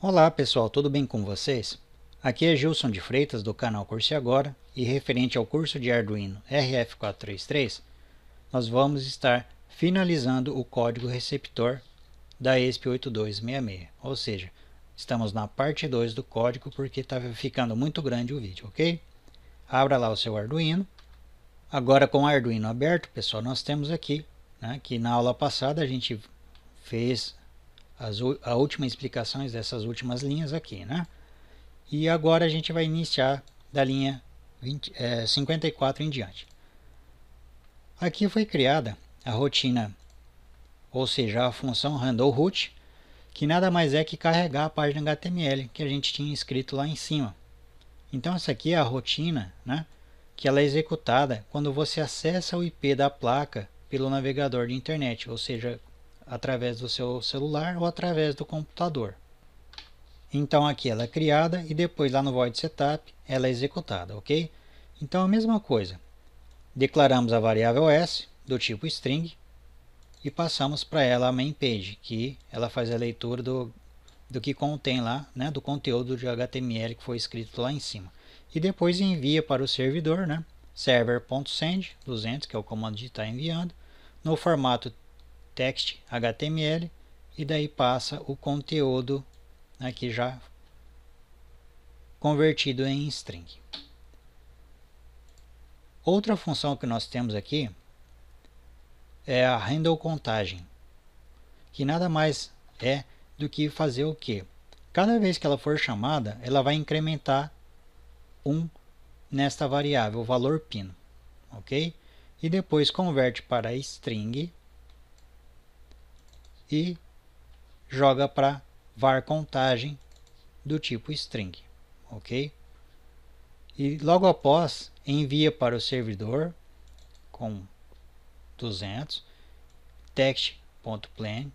Olá pessoal, tudo bem com vocês? Aqui é Gilson de Freitas do canal Curso Agora e referente ao curso de Arduino RF433, nós vamos estar finalizando o código receptor da ESP8266, ou seja, estamos na parte 2 do código porque está ficando muito grande o vídeo, ok? Abra lá o seu Arduino. Agora com o Arduino aberto, pessoal, nós temos aqui, que na aula passada a gente fez a última explicações dessas últimas linhas aqui, E agora a gente vai iniciar da linha 54 em diante. Aqui foi criada a rotina, ou seja, a função handleRoot, que nada mais é que carregar a página HTML que a gente tinha escrito lá em cima. Então essa aqui é a rotina, que ela é executada quando você acessa o IP da placa pelo navegador de internet, ou seja, através do seu celular ou através do computador. Então aqui ela é criada e depois lá no void setup ela é executada, ok? Então a mesma coisa, declaramos a variável s do tipo string e passamos para ela a main page, que ela faz a leitura do que contém lá, do conteúdo de HTML que foi escrito lá em cima. E depois envia para o servidor, server.send 200, que é o comando de estar enviando, no formato text HTML, e daí passa o conteúdo aqui já convertido em string. Outra função que nós temos aqui é a handle contagem, que nada mais é do que fazer o que? Cada vez que ela for chamada, ela vai incrementar 1 nesta variável, o valor pino, ok? E depois converte para string e joga para var contagem do tipo string, ok? E logo após envia para o servidor com 200 text.plain,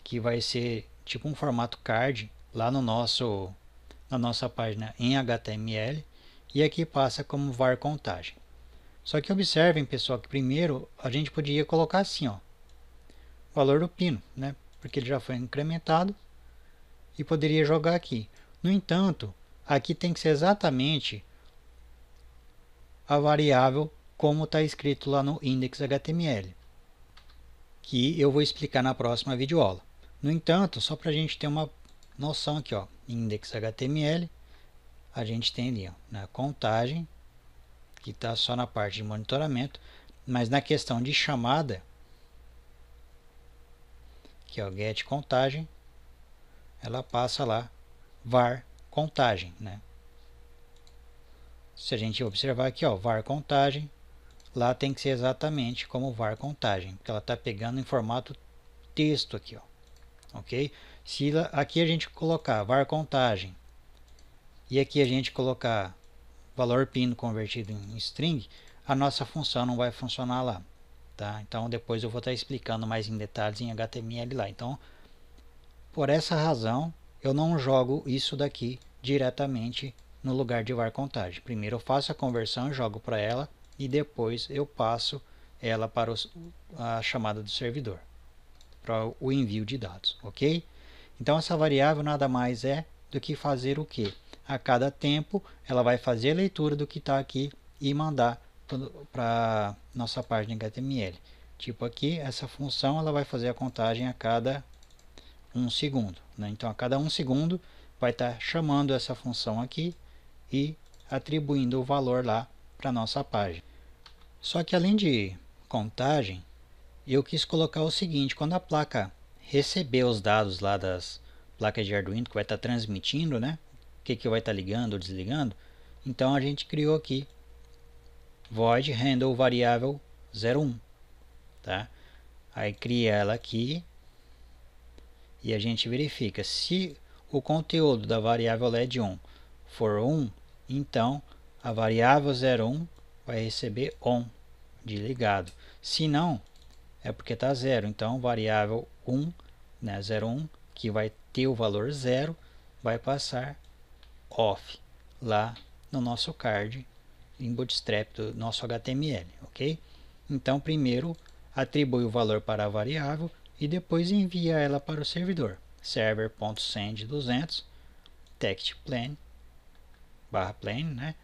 que vai ser tipo um formato card lá no na nossa página em HTML, e aqui passa como var contagem. Só que observem, pessoal, que primeiro a gente podia colocar assim, ó, o valor do pino, porque ele já foi incrementado, e poderia jogar aqui. No entanto, aqui tem que ser exatamente a variável como está escrito lá no index.html, que eu vou explicar na próxima videoaula. No entanto, só para a gente ter uma noção aqui, ó, index.html, a gente tem ali, ó, na contagem, que está só na parte de monitoramento, mas na questão de chamada, que é o get contagem, ela passa lá var contagem, Se a gente observar aqui, ó, var contagem, lá tem que ser exatamente como var contagem, porque ela está pegando em formato texto aqui, ó, ok? Se aqui a gente colocar var contagem e aqui a gente colocar valor pino convertido em string, a nossa função não vai funcionar lá, tá? Então depois eu vou estar explicando mais em detalhes em HTML lá. Então, por essa razão, eu não jogo isso daqui diretamente no lugar de var contagem. Primeiro eu faço a conversão, jogo para ela e depois eu passo ela para a chamada do servidor, para o envio de dados, ok? Então essa variável nada mais é do que fazer o que? A cada tempo ela vai fazer a leitura do que está aqui e mandar para nossa página HTML. Tipo aqui, essa função ela vai fazer a contagem a cada 1 segundo. Então a cada 1 segundo vai estar chamando essa função aqui e atribuindo o valor lá para nossa página. Só que além de contagem, eu quis colocar o seguinte: quando a placa receber os dados lá das placas de Arduino que vai estar transmitindo, o que vai estar ligando ou desligando, então a gente criou aqui void handle variável 01, tá? Aí cria ela aqui e a gente verifica se o conteúdo da variável led1 for 1, então a variável 01 vai receber on de ligado. Se não, é porque está 0. Então variável 1, 01, que vai ter o valor 0, vai passar off lá no nosso card em Bootstrap do nosso HTML, ok? Então primeiro atribui o valor para a variável e depois envia ela para o servidor. server.send200 text plain barra plain, né?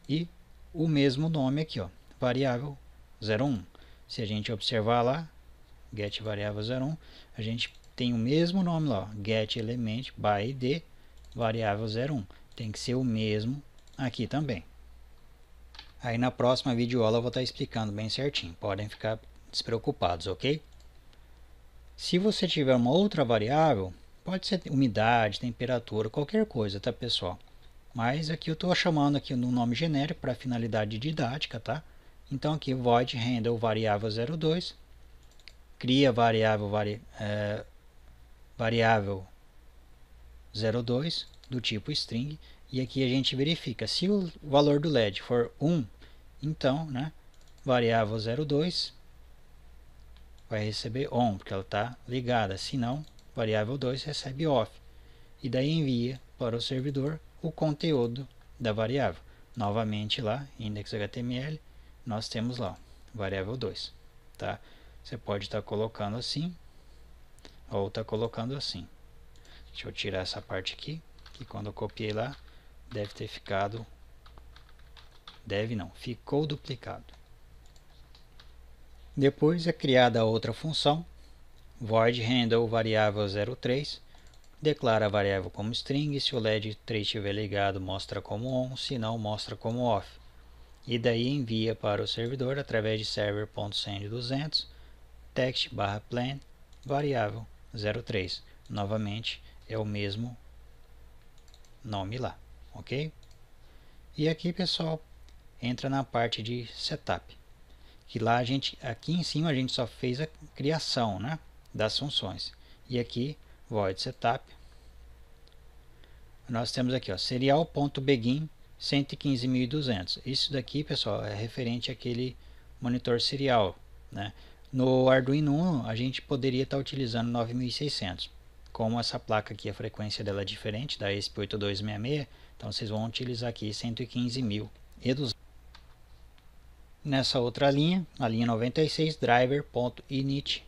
E o mesmo nome aqui, ó, variável 01. Se a gente observar lá, get variável 01, a gente tem o mesmo nome lá, ó, get element by id variável 01. Tem que ser o mesmo aqui também. Aí na próxima videoaula eu vou estar explicando bem certinho, podem ficar despreocupados, ok? Se você tiver uma outra variável, pode ser umidade, temperatura, qualquer coisa, tá pessoal? Mas aqui eu estou chamando aqui no nome genérico para finalidade didática, tá? Então aqui void handle variável 02, cria variável variável 02 do tipo string, e aqui a gente verifica se o valor do LED for 1, então, né, variável 02 vai receber on, porque ela está ligada, se não, variável 2 recebe off, e daí envia para o servidor o conteúdo da variável. Novamente lá, index.html, nós temos lá, variável 2, tá? Você pode estar colocando assim, ou estar colocando assim. Deixa eu tirar essa parte aqui, que quando eu copiei lá, deve ter ficado, ficou duplicado. Depois é criada outra função, void handle variável 03, declara a variável como string, se o LED 3 estiver ligado mostra como on, se não mostra como off. E daí envia para o servidor através de server.send200 text barra plain variável 03. Novamente é o mesmo nome lá, ok? E aqui pessoal, entra na parte de setup, que lá aqui em cima a gente só fez a criação, né, das funções. E aqui void setup, nós temos aqui, ó, serial.begin 115.200. Isso daqui, pessoal, é referente àquele monitor serial, né? No Arduino Uno a gente poderia estar utilizando 9600. Como essa placa aqui, a frequência dela é diferente da ESP8266, então vocês vão utilizar aqui 115.200. Nessa outra linha, a linha 96, driver.init,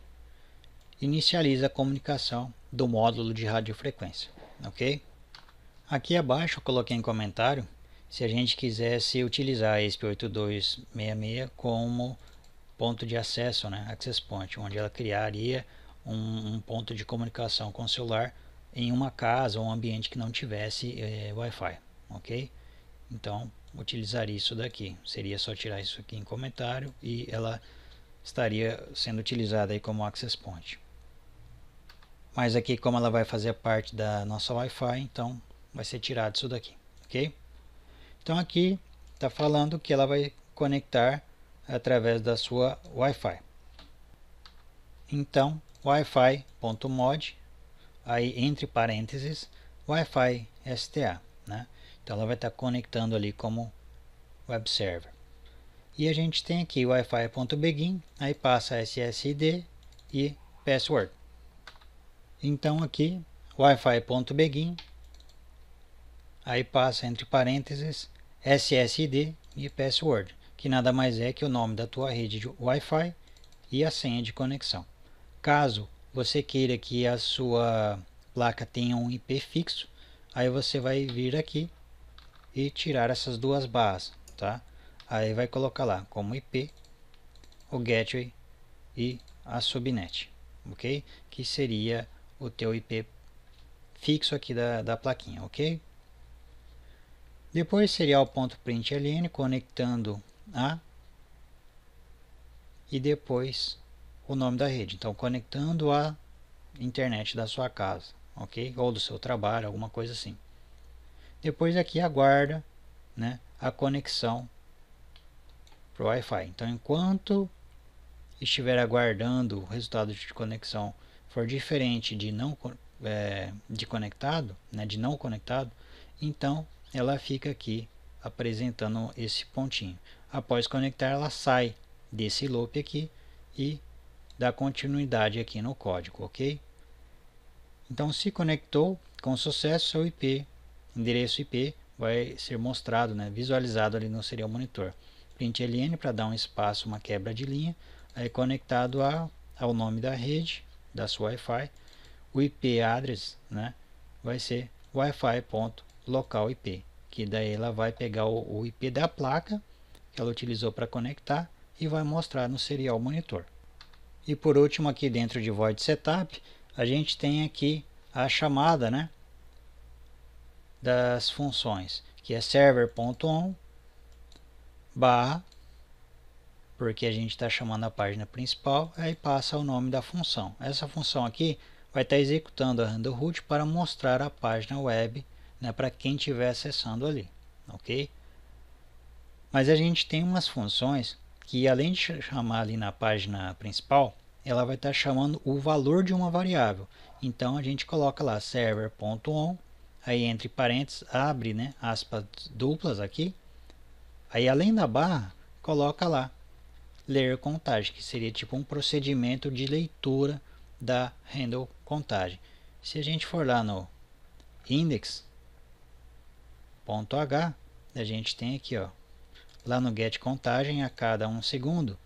inicializa a comunicação do módulo de radiofrequência, ok? Aqui abaixo eu coloquei em comentário se a gente quisesse utilizar a ESP8266 como ponto de acesso, né, access point, onde ela criaria um ponto de comunicação com o celular em uma casa ou um ambiente que não tivesse Wi-Fi, ok? Então utilizaria isso daqui, seria só tirar isso aqui em comentário e ela estaria sendo utilizada aí como access point. Mas aqui, como ela vai fazer parte da nossa Wi-Fi, então vai ser tirado isso daqui, ok? Então aqui está falando que ela vai conectar através da sua Wi-Fi. Então, Wi-Fi.mod, aí entre parênteses, Wi-Fi STA, né? Então ela vai estar conectando ali como web server. E a gente tem aqui Wi-Fi.begin, aí passa SSID e password. Então aqui, Wi-Fi.begin, aí passa entre parênteses SSID e password, que nada mais é que o nome da tua rede de Wi-Fi e a senha de conexão. Caso você queira que a sua placa tenha um IP fixo, aí você vai vir aqui e tirar essas duas barras, tá? Aí vai colocar lá como IP o gateway e a subnet, ok? Que seria o teu IP fixo aqui da plaquinha, ok? Depois serial.println conectando a e depois o nome da rede. Então conectando a internet da sua casa, ok? Ou do seu trabalho, alguma coisa assim. Depois aqui aguarda, né, a conexão para o Wi-Fi. Então enquanto estiver aguardando o resultado de conexão for diferente de de conectado, né, de não conectado, então ela fica aqui apresentando esse pontinho. Após conectar, ela sai desse loop aqui e dá continuidade aqui no código, ok? Então se conectou com sucesso, seu IP, endereço IP vai ser mostrado, né, visualizado ali no serial monitor. Println para dar um espaço, uma quebra de linha, aí conectado ao nome da rede, da sua Wi-Fi, o IP address, né, vai ser wi-fi.local IP, que daí ela vai pegar o IP da placa que ela utilizou para conectar e vai mostrar no serial monitor. E por último, aqui dentro de Void Setup, a gente tem aqui a chamada, né, das funções, que é server.on barra, porque a gente está chamando a página principal, aí passa o nome da função. Essa função aqui vai estar executando a handle root para mostrar a página web, né, para quem estiver acessando ali, ok? Mas a gente tem umas funções que, além de chamar ali na página principal, ela vai estar chamando o valor de uma variável. Então a gente coloca lá server.on, aí entre parênteses abre, né, aspas duplas aqui, aí além da barra coloca lá ler contagem, que seria tipo um procedimento de leitura da handle contagem. Se a gente for lá no index.h, a gente tem aqui, ó, lá no get contagem, a cada 1 segundo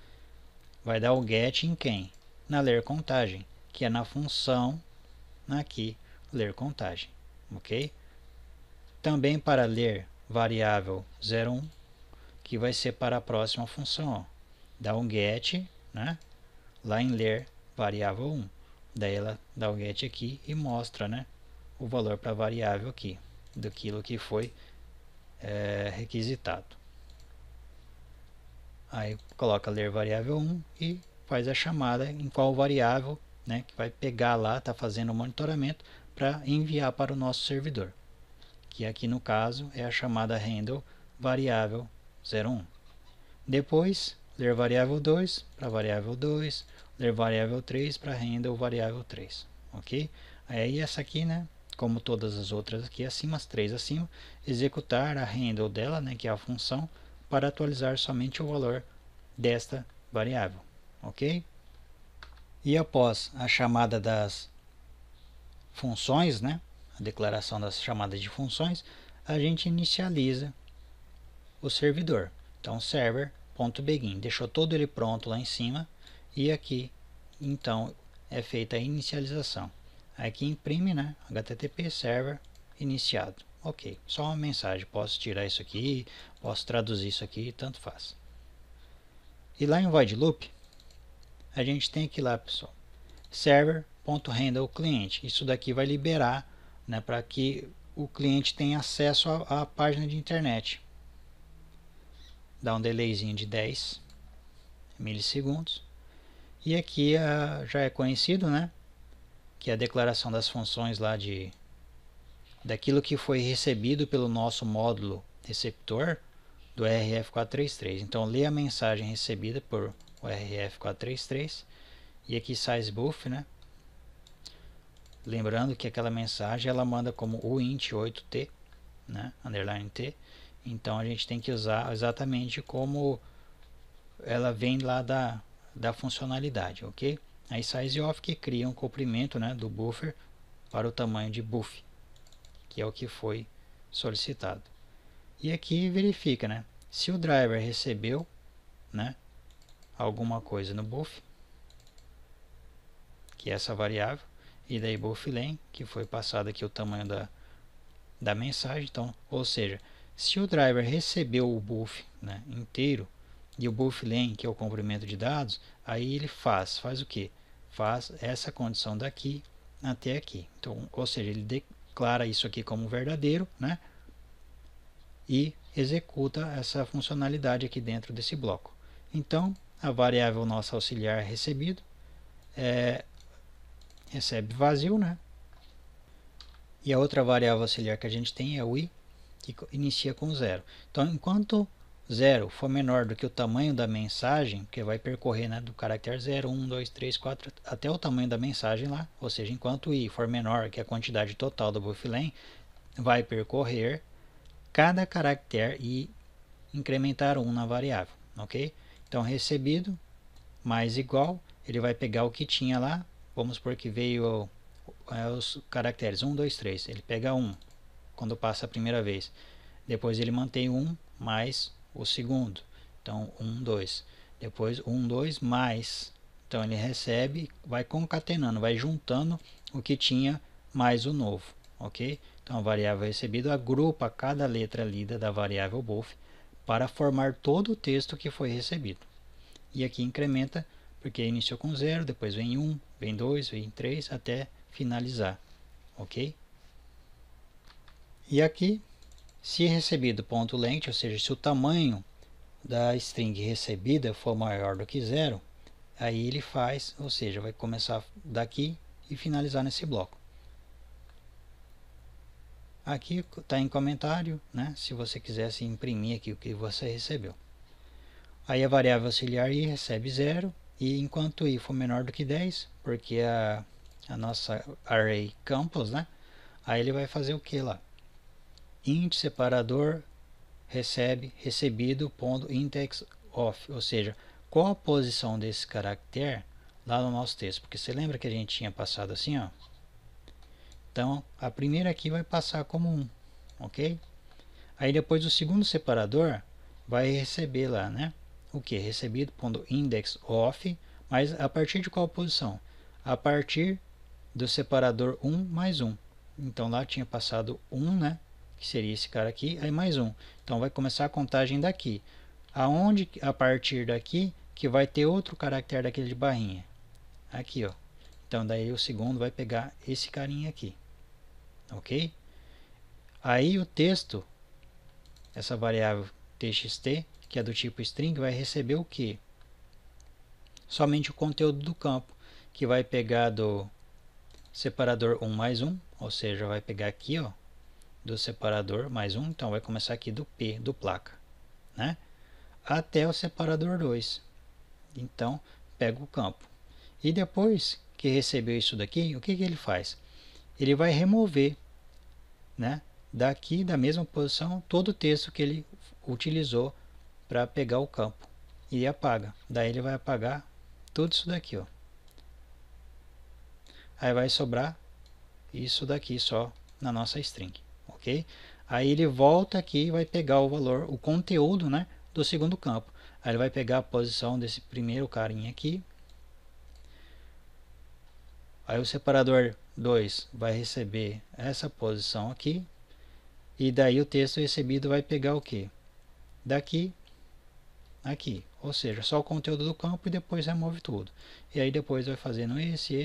vai dar o get em quem? Na ler contagem, que é na função aqui ler contagem, ok? Também para ler variável 01, que vai ser para a próxima função, ó, dá um get, né, lá em ler variável 1, daí ela dá o get aqui e mostra, né, o valor para a variável aqui, daquilo que foi requisitado. Aí coloca ler variável 1 e faz a chamada em qual variável, né, que vai pegar lá, está fazendo o monitoramento para enviar para o nosso servidor, que aqui no caso é a chamada handle variável 01. Depois ler variável 2 para variável 2, ler variável 3 para handle variável 3, ok? Aí essa aqui, né, como todas as outras aqui acima, as três acima, executar a handle dela, né, que é a função, para atualizar somente o valor desta variável, ok? E após a chamada das funções, né, a declaração das chamadas de funções, a gente inicializa o servidor. Então server.begin, deixou todo ele pronto lá em cima e aqui então é feita a inicialização. Aqui imprime, né, http server iniciado. Ok, só uma mensagem, posso tirar isso aqui, posso traduzir isso aqui, tanto faz. E lá em void loop, a gente tem aqui lá, pessoal, server.handle cliente. Isso daqui vai liberar, né, para que o cliente tenha acesso à página de internet. Dá um delayzinho de 10 milissegundos. E aqui já é conhecido, né, que é a declaração das funções lá daquilo que foi recebido pelo nosso módulo receptor do RF433. Então lê a mensagem recebida por o RF433 e aqui sizebuf, né? Lembrando que aquela mensagem ela manda como uint8t, né, underline t. Então a gente tem que usar exatamente como ela vem lá da funcionalidade, ok? Aí sizeof que cria um comprimento, né, do buffer para o tamanho de buff, que é o que foi solicitado. E aqui verifica, né, se o driver recebeu, né, alguma coisa no buff, que é essa variável, e daí bufflen, que foi passado aqui o tamanho da mensagem. Então, ou seja, se o driver recebeu o buff, né, inteiro, e o bufflen, que é o comprimento de dados, aí ele faz o que? Faz essa condição daqui até aqui. Então, ou seja, ele declara isso aqui como verdadeiro, né, e executa essa funcionalidade aqui dentro desse bloco. Então, a variável nossa auxiliar recebido recebe vazio, né? E a outra variável auxiliar que a gente tem é o i, que inicia com 0. Então, enquanto 0 for menor do que o tamanho da mensagem, que vai percorrer, né, do caractere 0, 1, 2, 3, 4, até o tamanho da mensagem lá, ou seja, enquanto o i for menor que a quantidade total do bufflen, vai percorrer cada caractere e incrementar 1 na variável, ok? Então, recebido mais igual, ele vai pegar o que tinha lá, vamos supor que veio os caracteres 1, 2, 3, ele pega 1 quando passa a primeira vez, depois ele mantém 1 mais o segundo, então 1, 2, depois 1, 2 mais, Então ele recebe, vai concatenando, vai juntando o que tinha mais o novo, ok? Então a variável recebido agrupa cada letra lida da variável both para formar todo o texto que foi recebido. E aqui incrementa, porque iniciou com 0, depois vem 1, vem 2, vem 3, até finalizar, ok? E aqui, se recebido ponto length, ou seja, se o tamanho da string recebida for maior do que 0, aí ele faz, ou seja, vai começar daqui e finalizar nesse bloco. Aqui está em comentário, né, se você quisesse imprimir aqui o que você recebeu. Aí a variável auxiliar i recebe 0, e enquanto i for menor do que 10, porque a nossa array campus, né, aí ele vai fazer o que lá? Int separador recebido ponto index of, ou seja, qual a posição desse caractere lá no nosso texto, porque você lembra que a gente tinha passado assim, ó. Então a primeira aqui vai passar como 1, ok? Aí depois o segundo separador vai receber lá, né, o que? Recebido ponto index of, mas a partir de qual posição? A partir do separador 1 mais 1. Então lá tinha passado 1, né, que seria esse cara aqui, aí mais 1. Então vai começar a contagem daqui. Aonde, a partir daqui, que vai ter outro caractere daquele de barrinha. Aqui, ó. Então daí o segundo vai pegar esse carinha aqui. Ok? Aí o texto, essa variável txt, que é do tipo string, vai receber o que? Somente o conteúdo do campo, que vai pegar do separador 1 mais 1, ou seja, vai pegar aqui, ó, do separador mais 1, então vai começar aqui do P, do placa, né? Até o separador 2. Então, pega o campo. E depois que recebeu isso daqui, o que ele faz? Ele vai remover, né, daqui da mesma posição todo o texto que ele utilizou para pegar o campo. E apaga. Daí ele vai apagar tudo isso daqui, ó. Aí vai sobrar isso daqui só na nossa string, ok? Aí ele volta aqui e vai pegar o valor, o conteúdo, né, do segundo campo. Aí ele vai pegar a posição desse primeiro carinha aqui. Aí o separador 2 vai receber essa posição aqui. E daí o texto recebido vai pegar o que? Daqui, aqui. Ou seja, só o conteúdo do campo e depois remove tudo. E aí depois vai fazendo esse,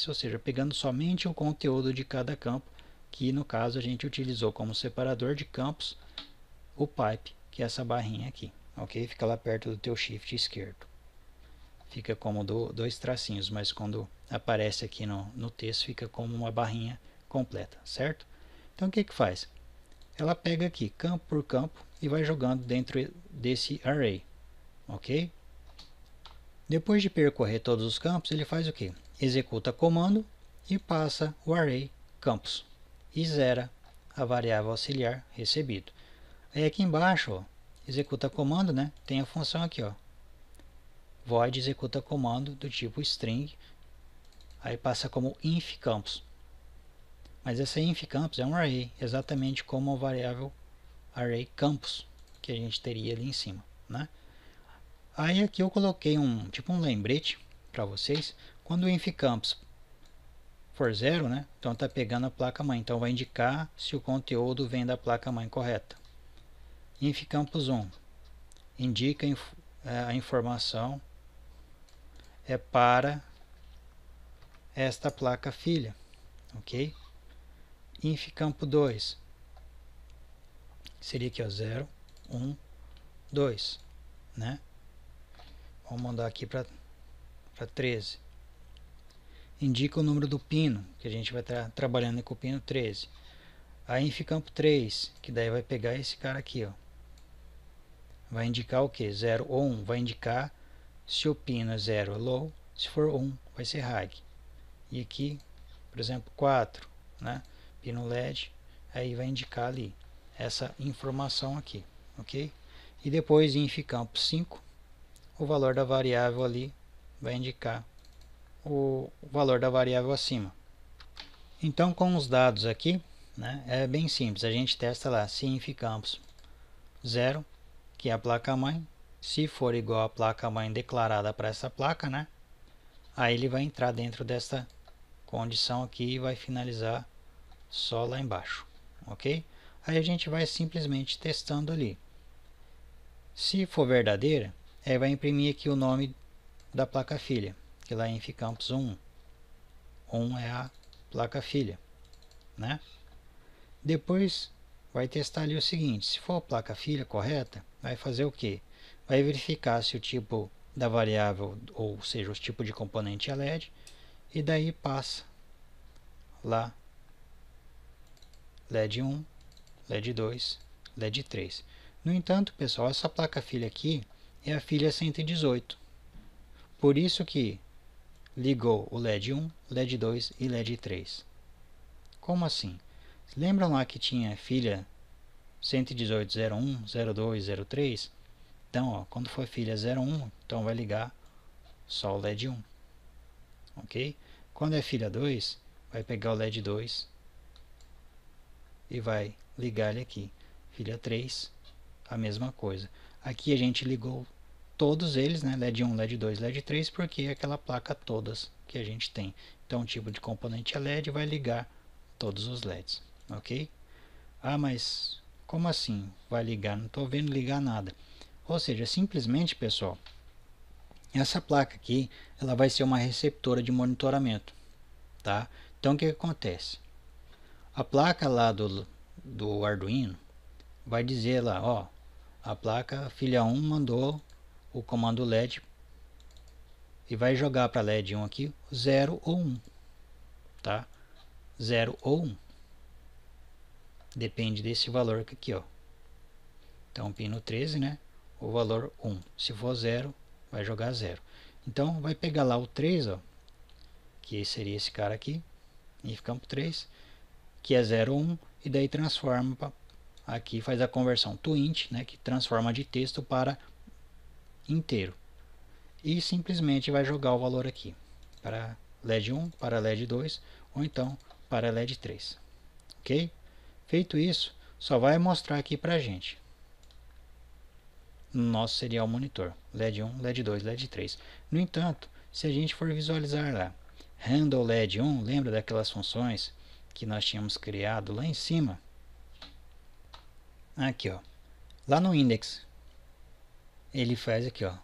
ou seja, pegando somente o conteúdo de cada campo, que no caso a gente utilizou como separador de campos o pipe, que é essa barrinha aqui, ok? Fica lá perto do teu shift esquerdo. Fica como dois tracinhos, mas quando aparece aqui no texto fica como uma barrinha completa, certo? Então o que que faz? Ela pega aqui campo por campo e vai jogando dentro desse array, ok? Depois de percorrer todos os campos, ele faz o que? Executa comando e passa o array campos e zera a variável auxiliar recebido. Aí aqui embaixo, ó, executa comando, né? Tem a função aqui, ó, void executa comando do tipo string, aí passa como inf campos. Mas essa inf campos é um array, exatamente como a variável array campos que a gente teria ali em cima, né? Aí aqui eu coloquei tipo um lembrete para vocês. Quando o inf campos for 0, né? Então está pegando a placa mãe. Então vai indicar se o conteúdo vem da placa mãe correta. Inf campos 1 indica a informação é para esta placa filha, ok? Inf campo 2 seria aqui, ó, 0, 1, 2, né? Vamos mandar aqui para 13. Indica o número do pino, que a gente vai estar trabalhando com o pino 13. Aí inf campo 3, que daí vai pegar esse cara aqui, ó. Vai indicar o que? 0 ou 1. Vai indicar se o pino é 0 é low, se for 1 vai ser high. E aqui, por exemplo, 4, né? Pino LED, aí vai indicar ali essa informação aqui, ok? E depois inf campo 5, o valor da variável ali vai indicar o valor da variável acima. Então com os dados aqui, né, é bem simples, a gente testa lá se inf campos 0, que é a placa mãe, se for igual à placa mãe declarada para essa placa, né, aí ele vai entrar dentro dessa condição aqui e vai finalizar só lá embaixo, ok? Aí a gente vai simplesmente testando ali. Se for verdadeira, aí vai imprimir aqui o nome da placa filha, que lá em Ficcampus 1. 1 é a placa filha, né? Depois vai testar ali o seguinte, se for a placa filha correta, vai fazer o que? Vai verificar se o tipo da variável, ou seja, o tipo de componente é LED, e daí passa lá LED 1, LED 2, LED 3. No entanto, pessoal, essa placa filha aqui é a filha 118. Por isso que ligou o LED 1, LED 2 e LED 3. Como assim? Lembram lá que tinha filha 118.01, 02, 03? Então, ó, quando for filha 01, então vai ligar só o LED 1. Ok? Quando é filha 2, vai pegar o LED 2 e vai ligar ele aqui. Filha 3, a mesma coisa. Aqui a gente ligou todos eles, né? LED 1, LED 2, LED 3, porque é aquela placa todas que a gente tem. Então, o tipo de componente é LED, vai ligar todos os LEDs. Ok? Ah, mas como assim vai ligar? Não estou vendo ligar nada. Ou seja, simplesmente, pessoal, essa placa aqui, ela vai ser uma receptora de monitoramento, tá? Então, o que acontece? A placa lá do Arduino vai dizer lá, ó, a placa filha 1 mandou o comando LED e vai jogar para LED 1 aqui 0 ou 1, tá? 0 ou 1. Depende desse valor aqui, ó. Então, pino 13, né? O valor 1. Se for 0, vai jogar 0. Então, vai pegar lá o 3, ó, que seria esse cara aqui, if campo 3, que é 0 ou 1, e daí transforma aqui, faz a conversão to int, né, que transforma de texto para inteiro. E simplesmente vai jogar o valor aqui, para LED 1, para LED 2, ou então para LED 3. Ok? Feito isso, só vai mostrar aqui para a gente no nosso serial monitor, LED 1, LED 2, LED 3. No entanto, se a gente for visualizar lá, handle LED 1, lembra daquelas funções que nós tínhamos criado lá em cima? Aqui, ó, lá no index, ele faz aqui, ó,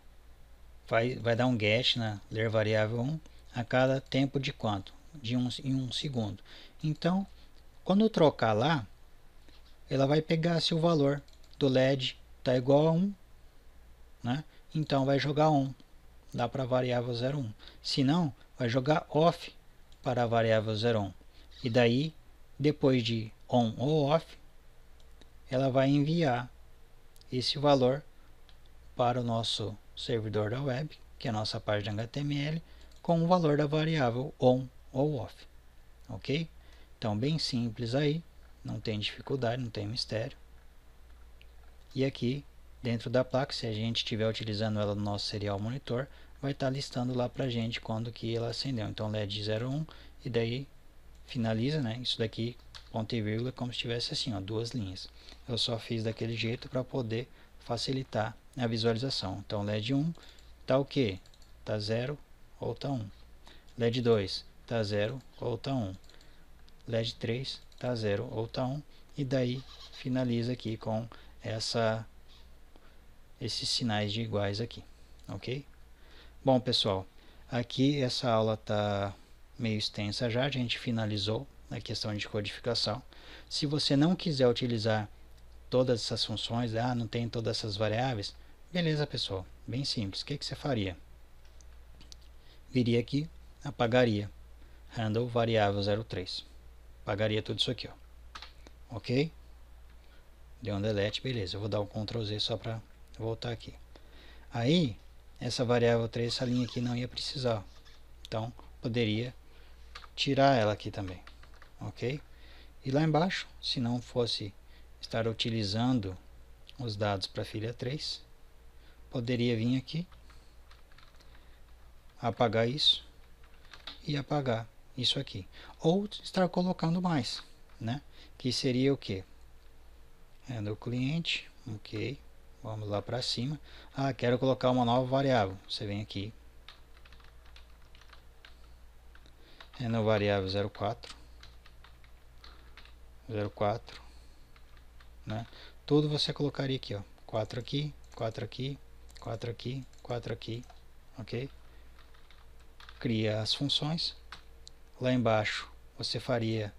vai dar um get na ler variável 1 a cada tempo de quanto? Em 1 segundo. Então, quando eu trocar lá, ela vai pegar se o valor do LED está igual a 1, né? Então vai jogar on lá para a variável 01. Se não, vai jogar off para a variável 01. E daí, depois de on ou off, ela vai enviar esse valor para o nosso servidor da web, que é a nossa página HTML, com o valor da variável on ou off. Ok? Então, bem simples aí, não tem dificuldade, não tem mistério. E aqui, dentro da placa, se a gente estiver utilizando ela no nosso serial monitor, vai estar listando lá para a gente quando que ela acendeu. Então, LED 01 e daí finaliza, né? Isso daqui, ponto e vírgula, como se tivesse assim, ó, duas linhas. Eu só fiz daquele jeito para poder facilitar a visualização. Então, LED 1 está o que? Está 0 ou está 1. LED 2 está 0 ou está 1. LED 3 está 0 ou está 1. E daí finaliza aqui com esses sinais de iguais aqui, ok? Bom, pessoal, aqui essa aula está meio extensa já, a gente finalizou a questão de codificação. Se você não quiser utilizar todas essas funções, não tem todas essas variáveis, beleza, pessoal, bem simples. O que você faria? Viria aqui, apagaria handle variável 03, apagaria tudo isso aqui, ó, ok? Deu um delete, beleza. Eu vou dar um Ctrl Z só para voltar aqui. Aí, essa variável 3, essa linha aqui não ia precisar. Então, poderia tirar ela aqui também. Ok? E lá embaixo, se não fosse estar utilizando os dados para filha 3, poderia vir aqui, apagar isso e apagar isso aqui. Ou estar colocando mais, né? Que seria o que? Do cliente, ok, vamos lá para cima. Quero colocar uma nova variável. Você vem aqui, é no variável 04, 04, né? Tudo você colocaria aqui, ó, 4 aqui, 4 aqui, 4 aqui, 4 aqui, ok? Cria as funções. Lá embaixo você faria,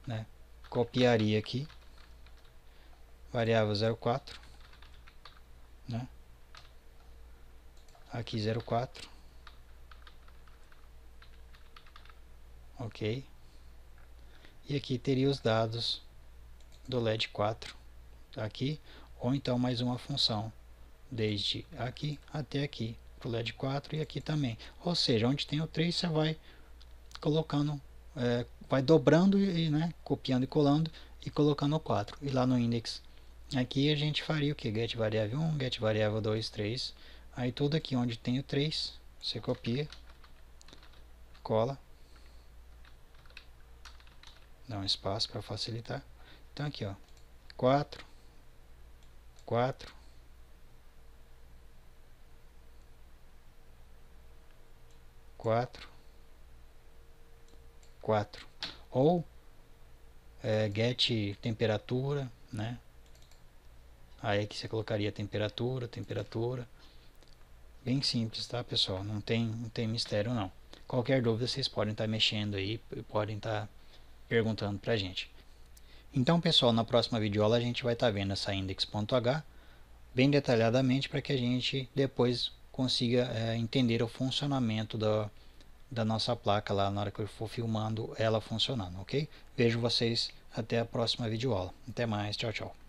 né, copiaria aqui, variável 04, né? Aqui 04, ok? E aqui teria os dados do LED 4 aqui, ou então mais uma função desde aqui até aqui para o LED 4 e aqui também. Ou seja, onde tem o 3 você vai colocando, vai dobrando e, né, copiando e colando e colocando o 4. E lá no index aqui a gente faria o que? Get variável 1, get variável 2, 3. Aí tudo aqui onde tem o 3 você copia, cola, dá um espaço para facilitar. Então aqui, ó, 4, 4, 4, 4. Ou get temperatura, né? Aí aqui você colocaria temperatura, temperatura. Bem simples, tá, pessoal? Não tem mistério não. Qualquer dúvida vocês podem estar mexendo aí, podem estar perguntando pra gente. Então, pessoal, na próxima videoaula a gente vai estar vendo essa index.h bem detalhadamente para que a gente depois consiga entender o funcionamento da nossa placa lá na hora que eu for filmando ela funcionando, ok? Vejo vocês até a próxima videoaula. Até mais, tchau, tchau.